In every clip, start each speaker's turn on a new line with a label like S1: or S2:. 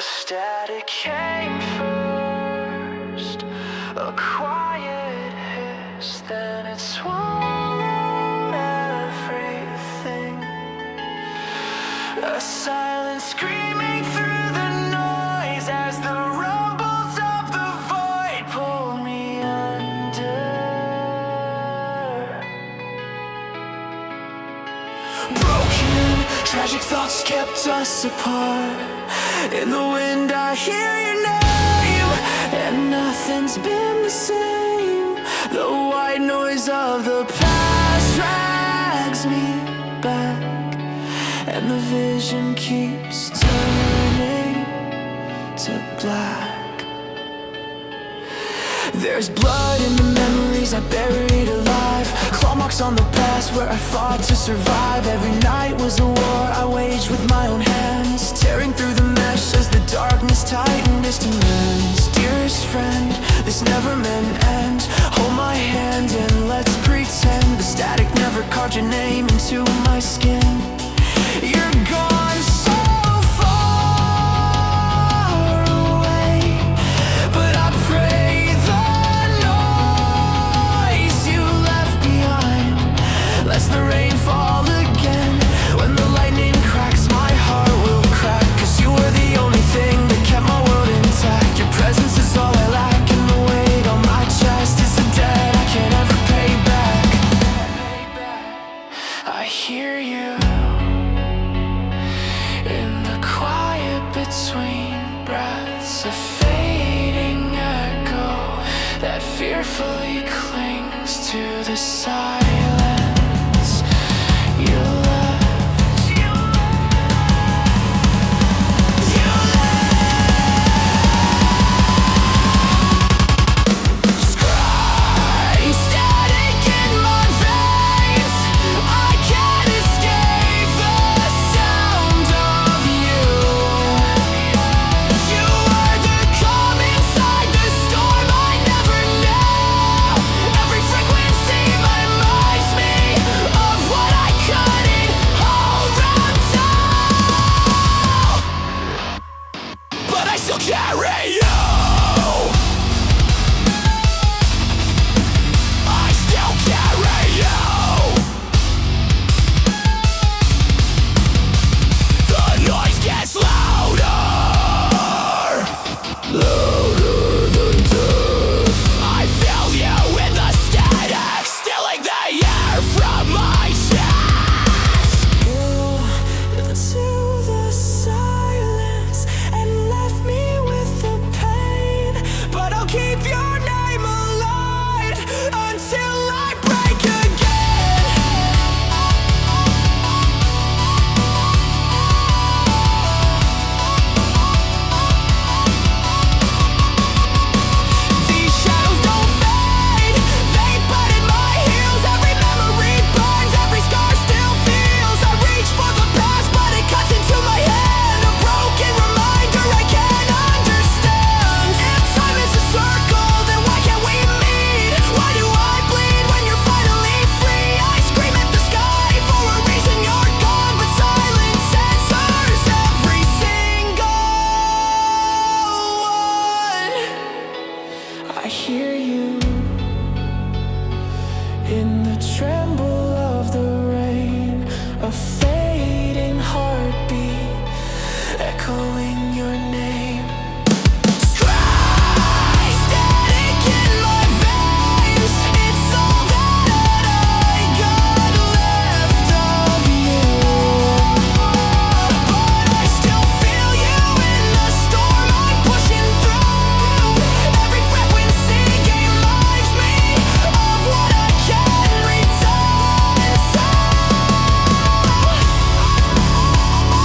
S1: static came first, a quiet hiss, then it swallowed everything. A silent screaming through the noise as the rumbles of the void pulled me under. Broken, tragic thoughts kept us apart. In the wind I hear your name, and nothing's been the same. The white noise of the past drags me back, and the vision keeps turning to black. There's blood in the memories I buried alive, claw marks on the past where I fought to survive. Every night was a war I waged with my own hands, tearing through the mesh as the darkness tightened. Distant lands, dearest friend, this never meant end. Hold my hand and let's pretend the static never carved your name into my skin. You're gone so far away, but I pray the noise you left behind lets the rain fall again. When the lightning cracks, my heart will crack, 'cause you were the only thing that kept my world intact. Your presence is all I lack, and the weight on my chest is a debt I can't ever pay back. I hear you in the quiet between breaths, a fading echo that fearfully clings to the silence you left. You left. Scrying static in my veins, I can't escape the sound of you. You are the calm inside the storm I never knew. Every frequency reminds me of what I couldn't hold on to, but I still carry you. I still carry you. The noise gets louder, louder than death. I feel you in the static, stealing the air from my chest. Into the silence and left me with the pain, but I'll keep your name alive until I break again. These shadows don't fade, they bite at my heels. Every memory burns, every scar still feels. I reach for the past, but it cuts into my hand. A broken reminder I can't understand. If time is a circle, then why can't we meet? Why do I bleed when you're finally free? I scream at the sky for a reason you're gone, but silence answers every single one. I hear you in the tremble of the rain, a fading heartbeat echoing your name. Scry static in my veins, it's all that I got left of you. But I still feel you in the storm I'm pushing through. Every frequency reminds me of what I can return to.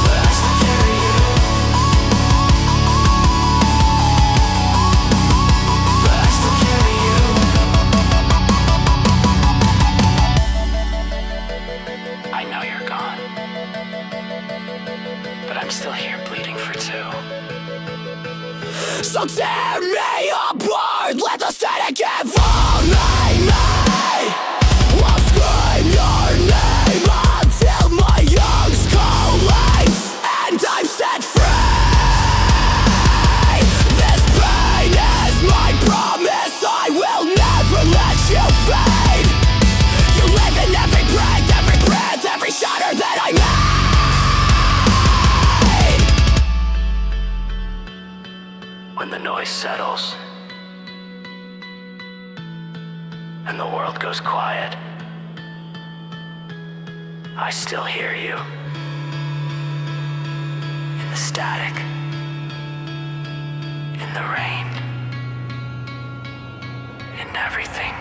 S1: But I still carry you. But I still carry you. I know you're gone, but I'm still here bleeding for two. So tear me apart, let the static enfold me. I'll scream your name until my lungs collapse and I'm set free.
S2: place settles and the world goes quiet, I still hear you in the static, in the rain, in everything.